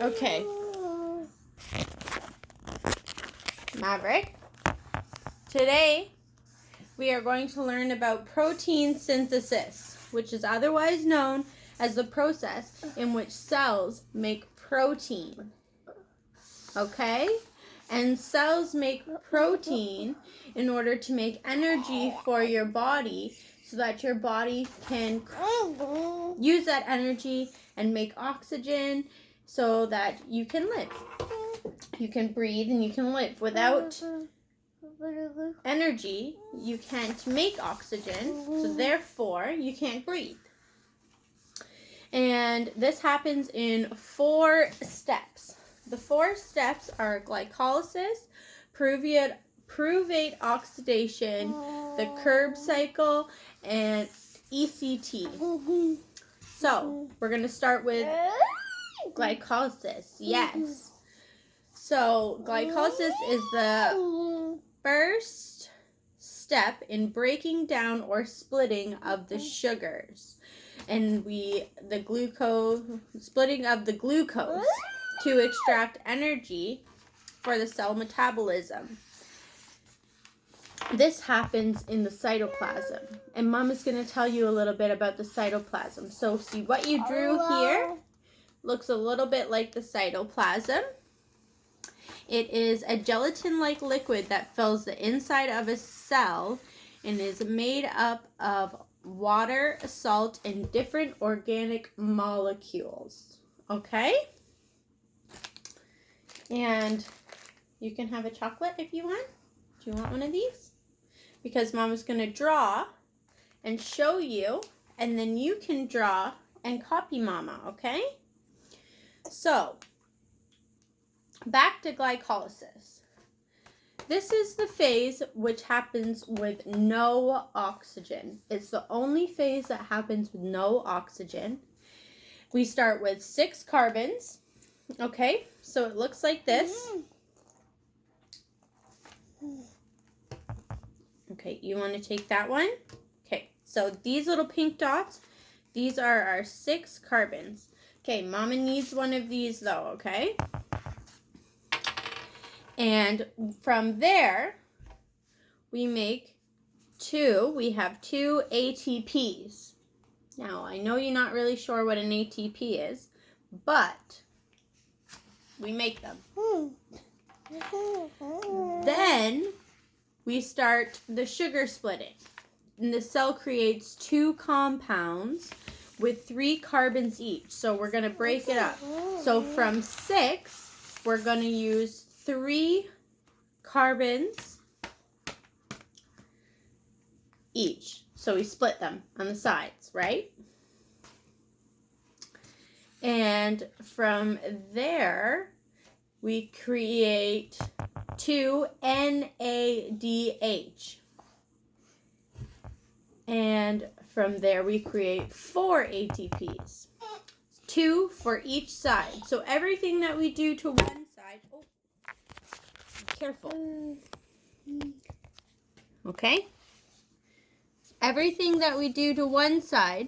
Okay. Maverick, today we are going to learn about protein synthesis, which is otherwise known as the process in which cells make protein. Okay? And cells make protein in order to make energy for your body so that your body can use that energy and make oxygen so that you can live. You can breathe and you can live. Without energy, you can't make oxygen, so therefore you can't breathe. And this happens in 4 steps. The 4 steps are glycolysis, pyruvate oxidation, the Krebs cycle, and ECT. So, we're going to start with glycolysis. Yes. So, glycolysis is the first step in breaking down or splitting of the sugars. And splitting of the glucose to extract energy for the cell metabolism. This happens in the cytoplasm. And Mom is going to tell you a little bit about the cytoplasm. So see what you drew here looks a little bit like the cytoplasm. It is a gelatin-like liquid that fills the inside of a cell and is made up of water, salt, and different organic molecules. Okay? And you can have a chocolate if you want. Do you want one of these? Because Mom is going to draw and show you, and then you can draw and copy Mama, okay? So, back to glycolysis. This is the phase which happens with no oxygen. It's the only phase that happens with no oxygen. We start with 6 carbons. Okay, so it looks like this. Okay, you want to take that one? Okay, so these little pink dots, these are our 6 carbons. Okay, Mama needs one of these though, okay? And from there, we have 2 ATPs. Now, I know you're not really sure what an ATP is, but we make them. Then, we start the sugar splitting. And the cell creates 2 compounds with 3 carbons each. So we're going to break it up. So from 6, we're going to use 3 carbons each. So we split them on the sides, right? And from there, we create 2 NADH. And from there, we create 4 ATPs. 2 for each side. So everything that we do to one side... Oh, careful. Okay? Everything that we do to one side,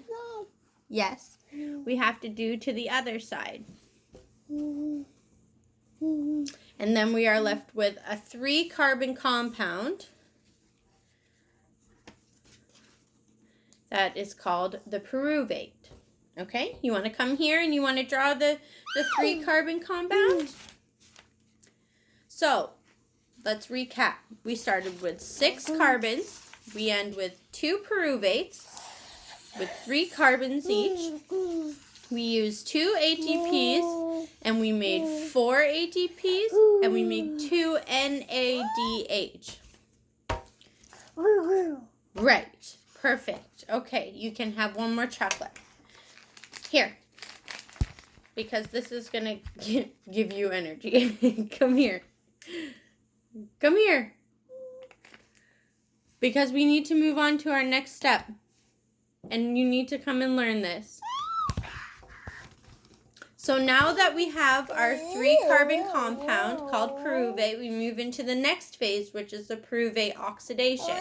yes, we have to do to the other side. And then we are left with a 3-carbon compound that is called the pyruvate. Okay, you want to come here and you want to draw the 3-carbon compound? So, let's recap. We started with 6 carbons. We end with 2 pyruvates with 3 carbons each. We used 2 ATPs and we made 4 ATPs and we made 2 NADH. Right. Perfect. Okay, you can have one more chocolate. Here. Because this is going to give you energy. Come here. Come here. Because we need to move on to our next step. And you need to come and learn this. So now that we have our 3-carbon compound called pyruvate, we move into the next phase, which is the pyruvate oxidation.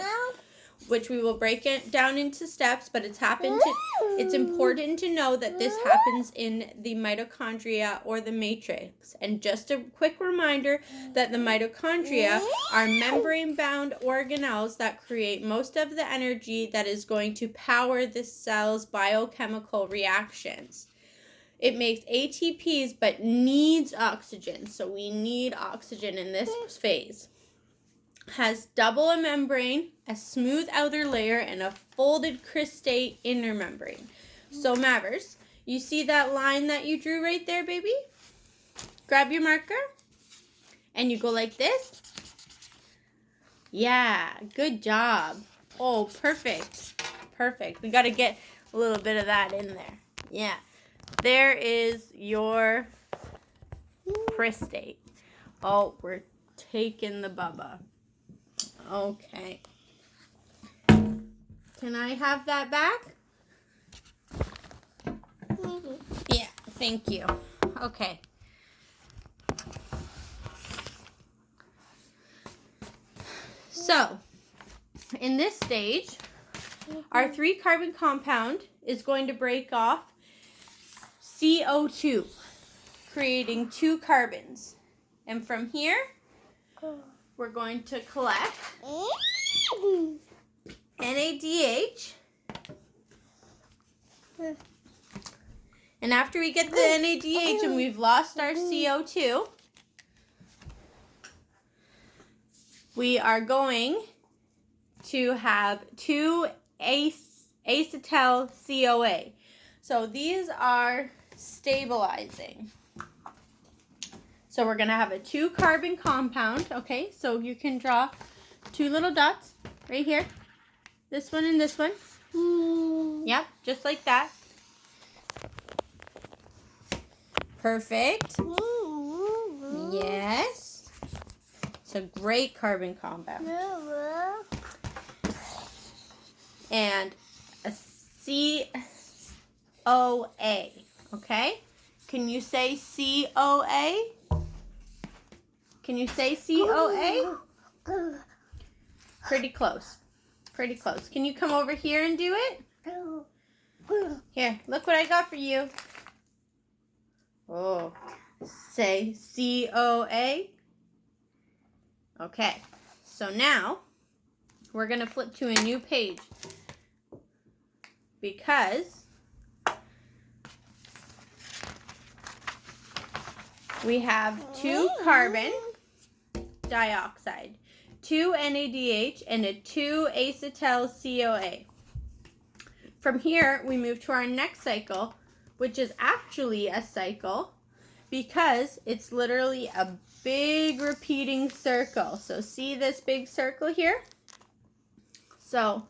which we will break it down into steps, but it's important to know that this happens in the mitochondria or the matrix. And just a quick reminder that the mitochondria are membrane-bound organelles that create most of the energy that is going to power the cell's biochemical reactions. It makes ATPs but needs oxygen, so we need oxygen in this phase. Has double a membrane, a smooth outer layer, and a folded cristae inner membrane. So Mavericks, you see that line that you drew right there, baby? Grab your marker, and you go like this. Yeah, good job. Oh, perfect. Perfect. We got to get a little bit of that in there. Yeah. There is your cristae. Oh, we're taking the bubba. Okay. Can I have that back? Yeah, thank you. Okay. So, in this stage, our 3-carbon compound is going to break off CO2, creating 2 carbons. And from here, we're going to collect NADH. And after we get the NADH and we've lost our CO2, we are going to have 2-acetyl CoA. So these are stabilizing. So we're going to have a 2-carbon compound, okay? So you can draw 2 little dots right here. This one and this one. Yep, just like that. Perfect. Yes. It's a great carbon compound. And a CoA, okay? Can you say CoA? Can you say CoA? Pretty close. Pretty close. Can you come over here and do it? Here, look what I got for you. Oh, say CoA. Okay, so now we're going to flip to a new page because we have 2 carbon dioxide, 2 NADH, and a 2-acetyl CoA. From here, we move to our next cycle, which is actually a cycle because it's literally a big repeating circle. So see this big circle here? So,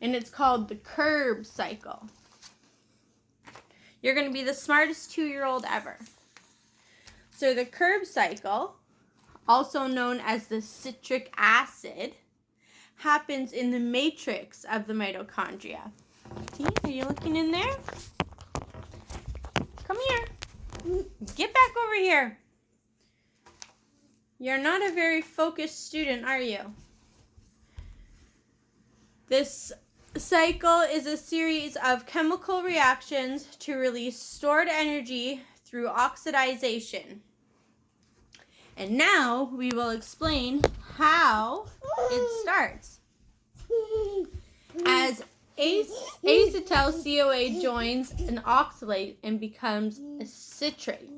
and it's called the Krebs cycle. You're going to be the smartest 2-year-old ever. So the Krebs cycle, also known as the citric acid, happens in the matrix of the mitochondria. See, are you looking in there? Come here. Get back over here. You're not a very focused student, are you? This cycle is a series of chemical reactions to release stored energy through oxidization. And now we will explain how it starts. As acetyl CoA joins an oxalate and becomes a citrate.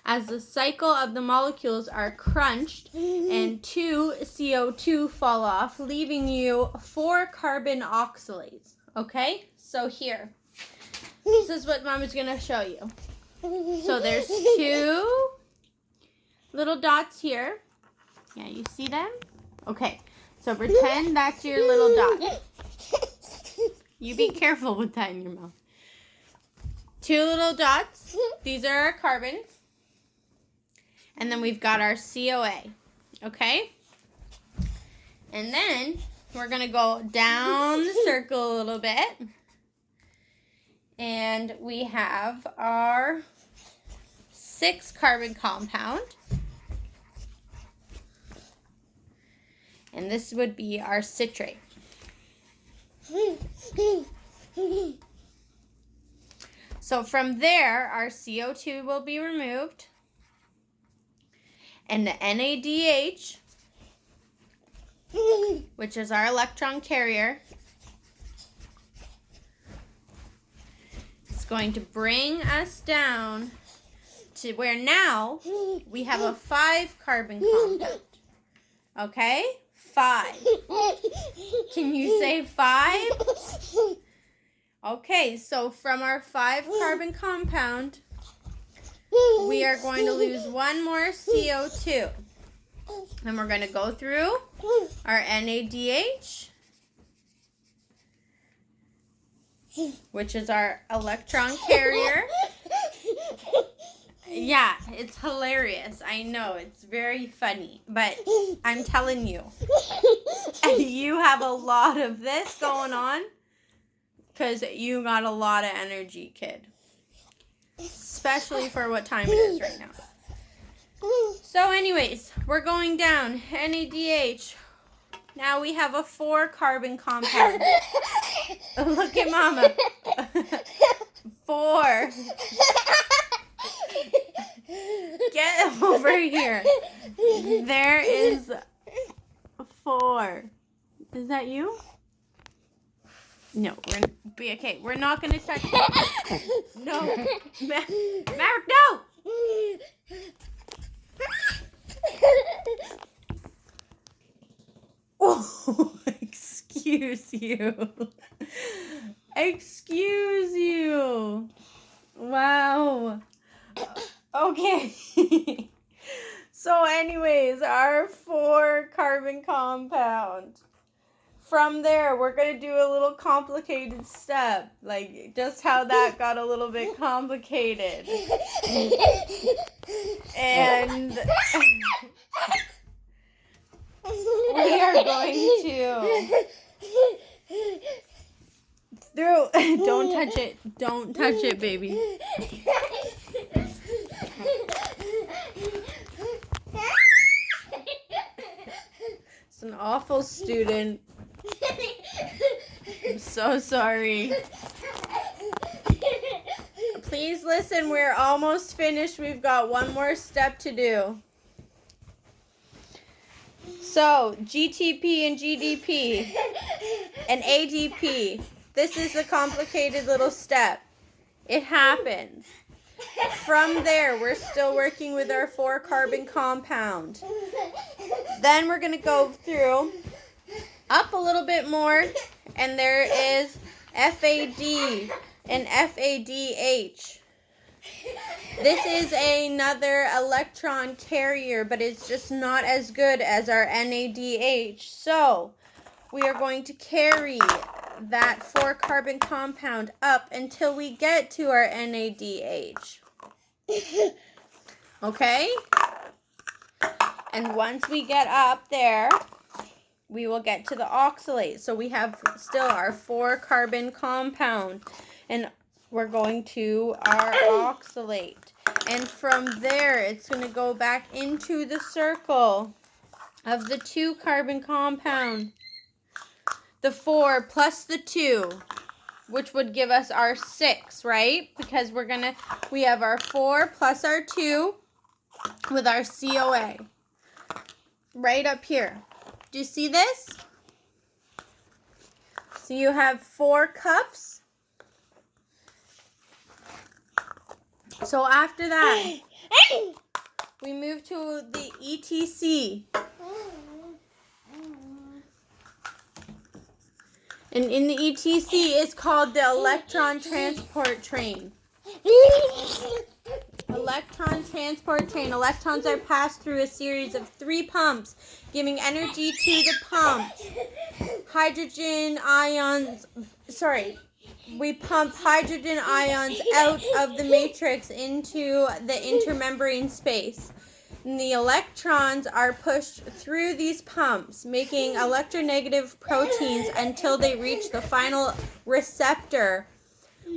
As the cycle of the molecules are crunched and 2 CO2 fall off, leaving you 4 carbon oxalates. Okay? So here. This is what Mama's going to show you. So there's 2 little dots here. Yeah, you see them? Okay. So pretend that's your little dot. You be careful with that in your mouth. 2 little dots. These are our carbons. And then we've got our CoA. Okay? And then we're going to go down the circle a little bit. And we have our 6-carbon compound. And this would be our citrate. So from there, our CO2 will be removed. And the NADH, which is our electron carrier, is going to bring us down to where now we have a 5-carbon compound. Okay? 5. Can you say 5? Okay, so from our 5-carbon compound, we are going to lose one more CO2. And we're going to go through our NADH, which is our electron carrier. Yeah, it's hilarious. I know, it's very funny. But I'm telling you, you have a lot of this going on because you got a lot of energy, kid. Especially for what time it is right now. So anyways, we're going down. NADH. Now we have a 4-carbon compound. Look at Mama. 4. Get over here. There is 4. Is that you? No, we're not going to touch it. No. Maverick, no! Oh, excuse you. Excuse you. Wow. Okay. So anyways, our 4-carbon compound. From there, we're going to do a little complicated step. Like, just how that got a little bit complicated. And we are going to... Don't touch it. Don't touch it, baby. It's an awful student. I'm so sorry. Please listen, we're almost finished. We've got one more step to do. So, GTP and GDP and ADP. This is a complicated little step. It happens. From there, we're still working with our 4-carbon compound. Then we're going to go through up a little bit more, and there is FAD and FADH. This is another electron carrier, but it's just not as good as our NADH. So we are going to carry that 4-carbon compound up until we get to our NADH. Okay? And once we get up there, we will get to the oxalate. So we have still our 4-carbon compound, and we're going to our oxalate. And from there, it's going to go back into the circle of the 2-carbon compound. The 4 plus the 2, which would give us our 6, right? Because we have our 4 plus our 2 with our COA. Right up here. Do you see this? So you have 4 cups. So after that, we move to the ETC. And in the ETC, it's called the electron transport train. Electron transport train. Electrons are passed through a series of 3 pumps, giving energy to the pumps. We pump hydrogen ions out of the matrix into the intermembrane space. And the electrons are pushed through these pumps, making electronegative proteins until they reach the final receptor,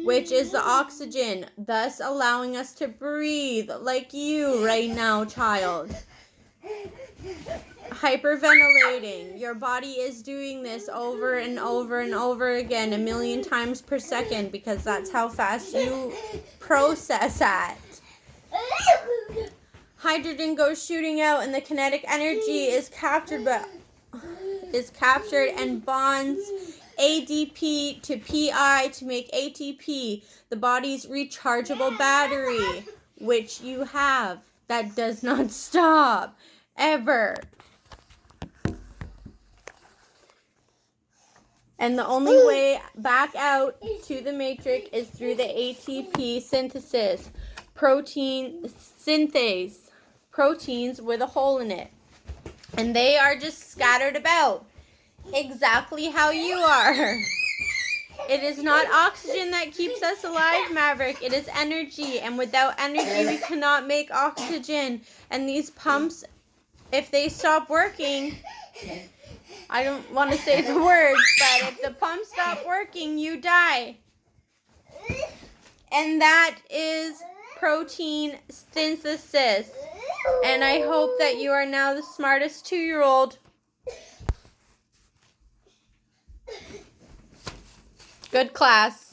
which is the oxygen, thus allowing us to breathe like you right now, child. hyperventilating. Your body is doing this over and over and over again 1,000,000 times per second because that's how fast you process at. Hydrogen goes shooting out and the kinetic energy is captured and bonds ADP to PI to make ATP, the body's rechargeable battery, which you have. That does not stop ever. And the only way back out to the matrix is through the ATP synthesis. Protein synthase. Proteins with a hole in it. And they are just scattered about. Exactly how you are. It is not oxygen that keeps us alive, Maverick. It is energy. And without energy, we cannot make oxygen. And these pumps, if they stop working, I don't want to say the words, but if the pumps stop working, you die. And that is protein synthesis. And I hope that you are now the smartest 2-year-old. Good class.